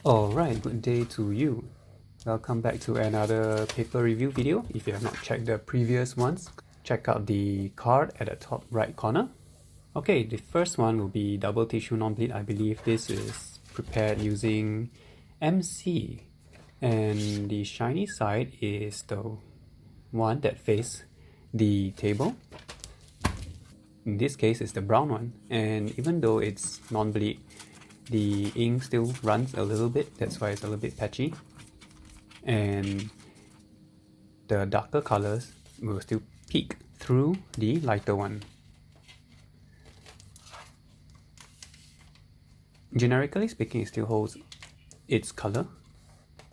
Alright, good day to you. Welcome back to another paper review video. If you have not checked the previous ones, check out the card at the top right corner. Okay, the first one will be double tissue non-bleed. I believe this is prepared using MC. And the shiny side is the one that faces the table. In this case, it's the brown one. And even though it's non-bleed, the ink still runs a little bit, that's why it's a little bit patchy. And the darker colors will still peek through the lighter one. Generically speaking, it still holds its color.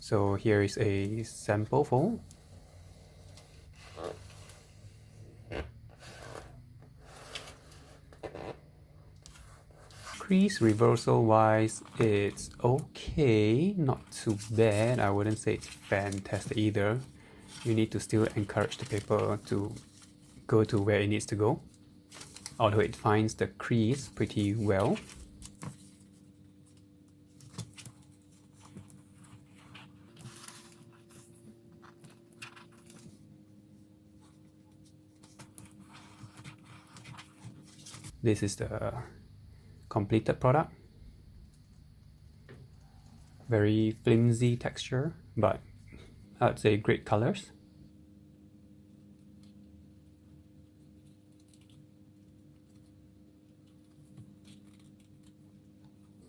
So here is a sample fold. Crease reversal wise, it's okay, not too bad. I wouldn't say it's fantastic either. You need to still encourage the paper to go to where it needs to go, although it finds the crease pretty well. This is the completed product. Very flimsy texture, but I'd say great colors.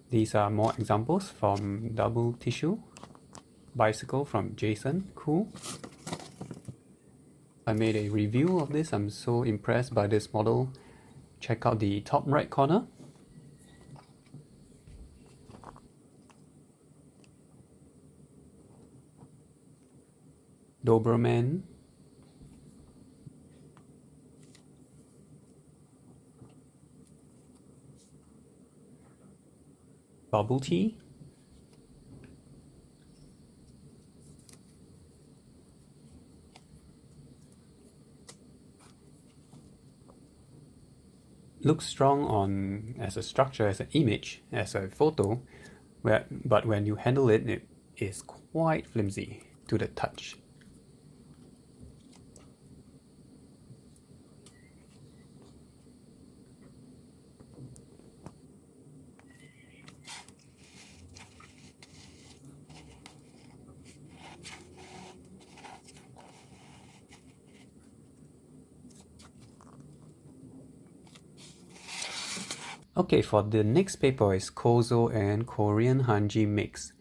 These are more examples from double tissue. Bicycle from Jason, cool. I made a review of this. I'm so impressed by this model. Check out the top right corner. Doberman. Bubble tea. Looks strong on as a structure, as an image, as a photo, but when you handle it, it is quite flimsy to the touch. Okay, for the next paper is Kozo and Korean Hanji mix.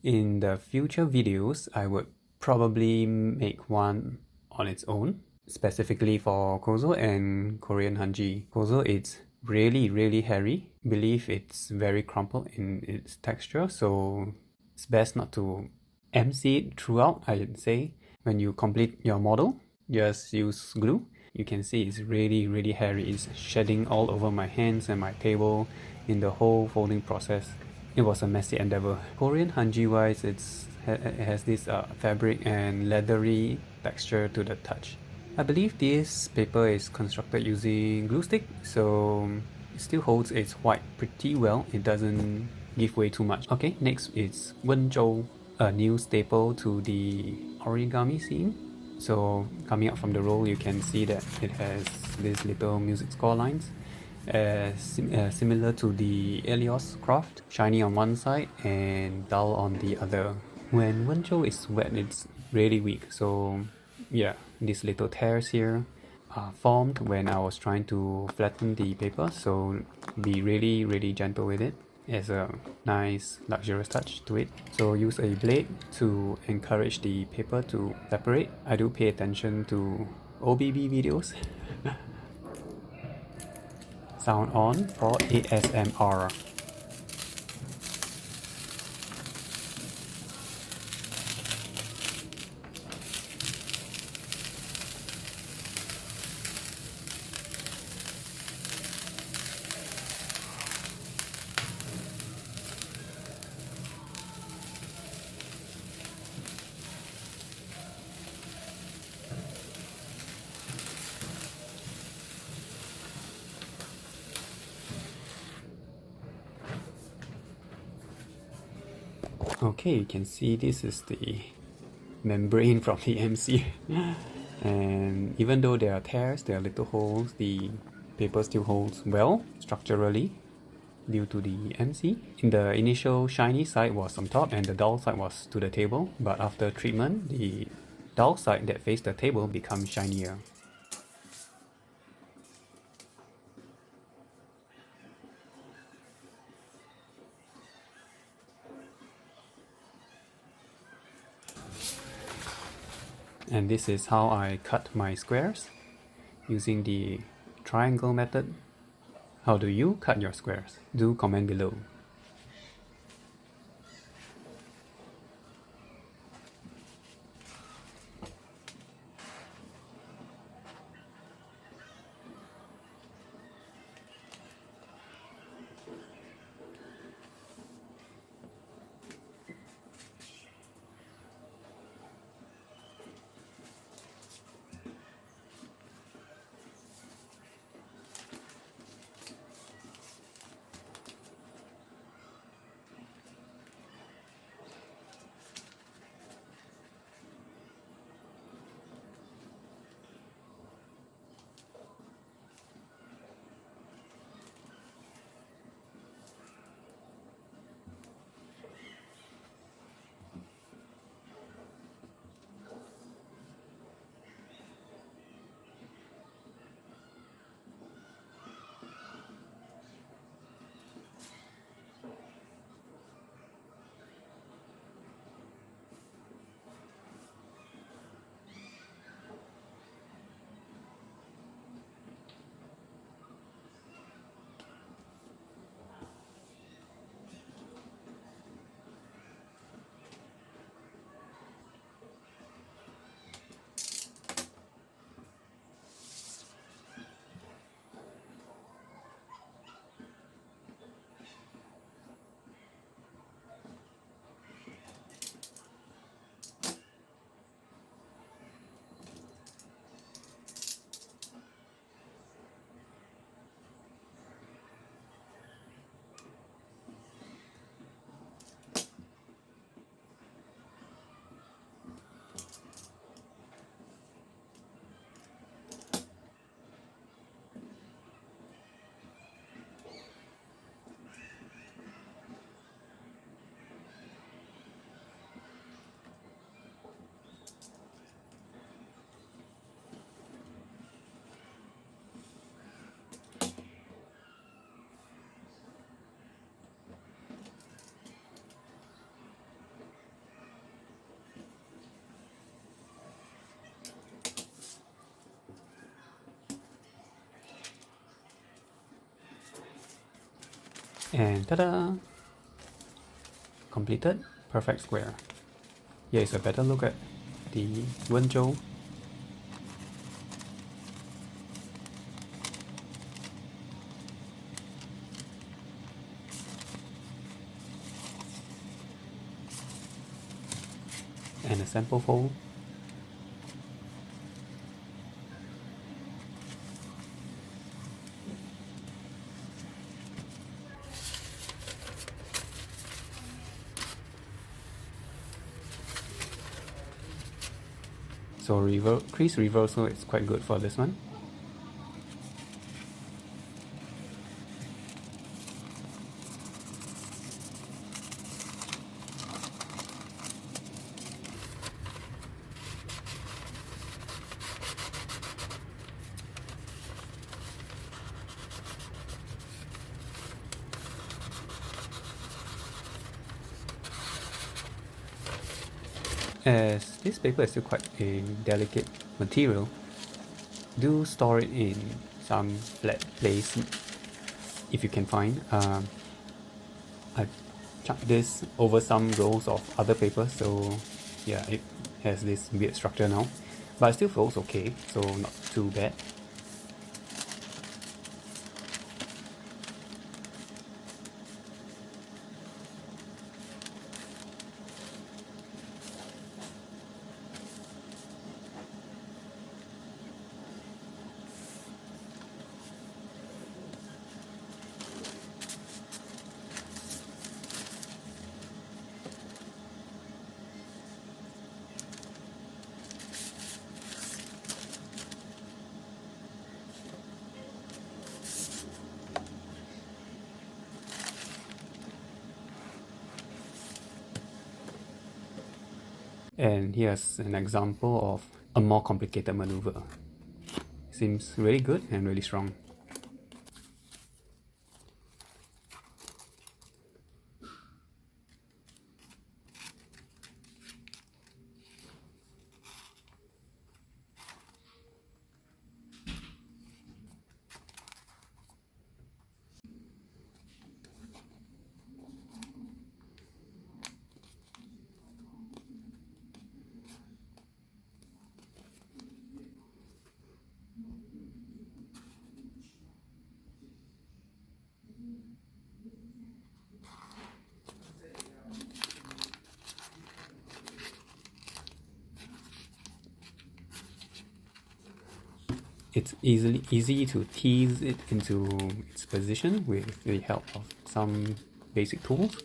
In the future videos, I would probably make one on its own, specifically for Kozo and Korean Hanji. Kozo, it's really hairy. Believe it's very crumpled in its texture, so it's best not to MC it throughout, I'd say. When you complete your model, just use glue. You can see it's really hairy. It's shedding all over my hands and my table in the whole folding process. It was a messy endeavor. Korean Hanji wise, it has this fabric and leathery texture to the touch. I believe this paper is constructed using glue stick, so it still holds its white pretty well. It doesn't give way too much. Okay, next is Wen Zhou, a new staple to the origami scene. So coming out from the roll, you can see that it has these little music score lines, similar to the Elios craft, shiny on one side and dull on the other. When Wen Zhou is wet, it's really weak, so yeah, these little tears here are formed when I was trying to flatten the paper, so be really gentle with it. As a nice luxurious touch to it. So use a blade to encourage the paper to separate. I do pay attention to OBB videos. Sound on for ASMR. Okay, you can see this is the membrane from the MC. And even though there are tears, there are little holes, the paper still holds well structurally due to the MC. In the initial shiny side was on top and the dull side was to the table, but after treatment, the dull side that faced the table becomes shinier. And this is how I cut my squares using the triangle method. How do you cut your squares? Do comment below. And ta-da! Completed, perfect square. Here is a better look at the Wen Zhou. And a sample fold. So crease reversal is quite good for this one. As this paper is still quite a delicate material, do store it in some flat place if you can find. I chucked this over some rolls of other paper, so yeah, it has this weird structure now, but it still folds okay, so not too bad. And here's an example of a more complicated maneuver. Seems really good and really strong. It's easy to tease it into its position with the help of some basic tools.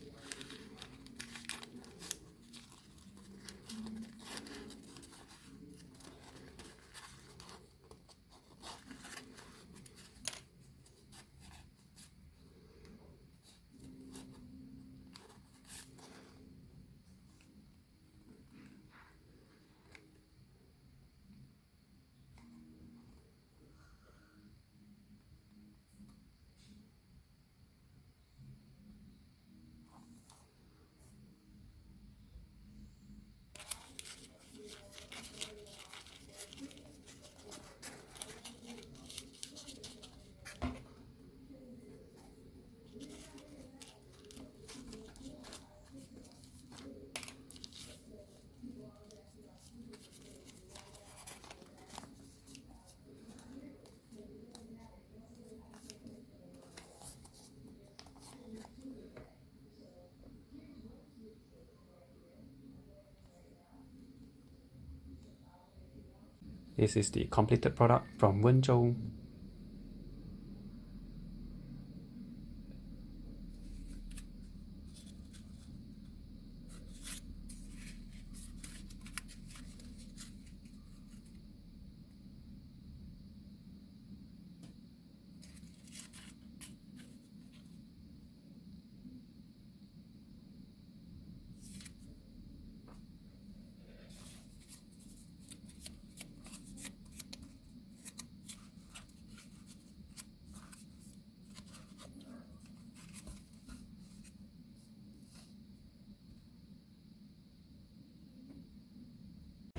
This is the completed product from Wen Zhou.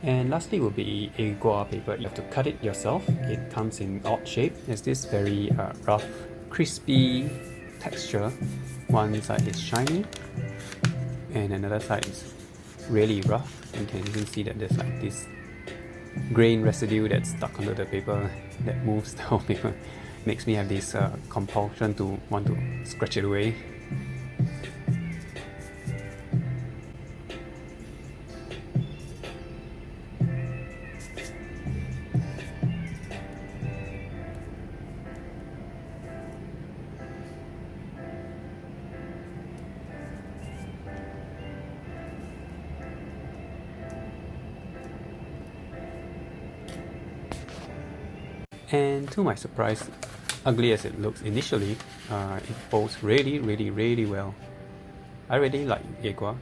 And lastly will be Agua paper. You have to cut it yourself. It comes in odd shape. There's this very rough, crispy texture. One side is shiny and another side is really rough. You can even see that there's like this grain residue that's stuck onto the paper that moves the whole paper. Makes me have this compulsion to want to scratch it away. And to my surprise, ugly as it looks initially, it folds really well. I really like Agua.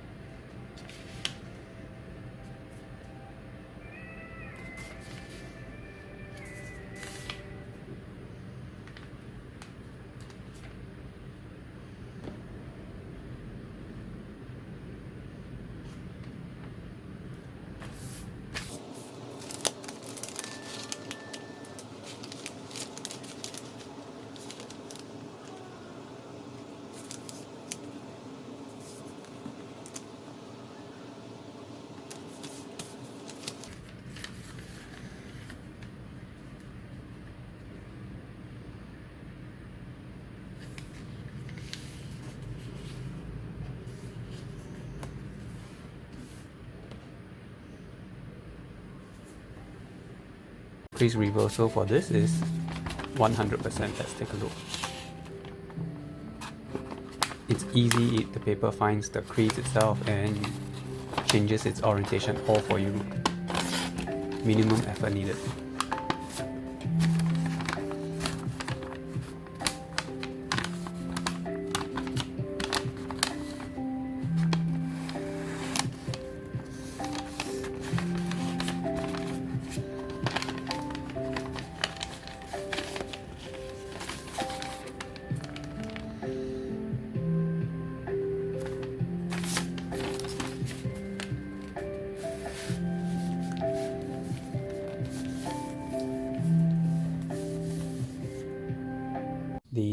Crease reversal for this is 100%. Let's take a look. It's easy, the paper finds the crease itself and changes its orientation all for you. Minimum effort needed.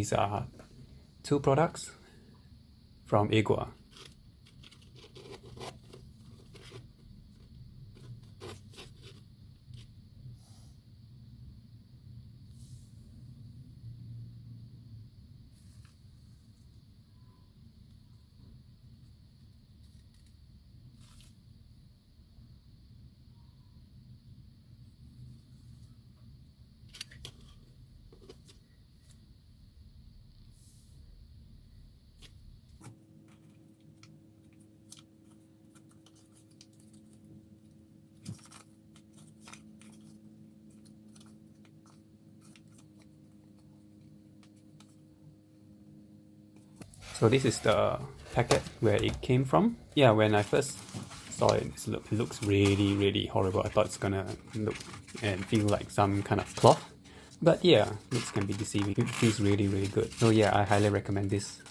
these are 2 products from Agua. So this is the packet where it came from. Yeah, when I first saw it, it looks really horrible. I thought it's gonna look and feel like some kind of cloth. But yeah, looks can be deceiving. It feels really good. So yeah, I highly recommend this.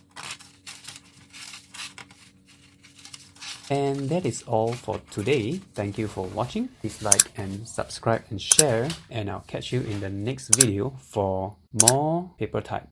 And that is all for today. Thank you for watching. Please like and subscribe and share. And I'll catch you in the next video for more paper type.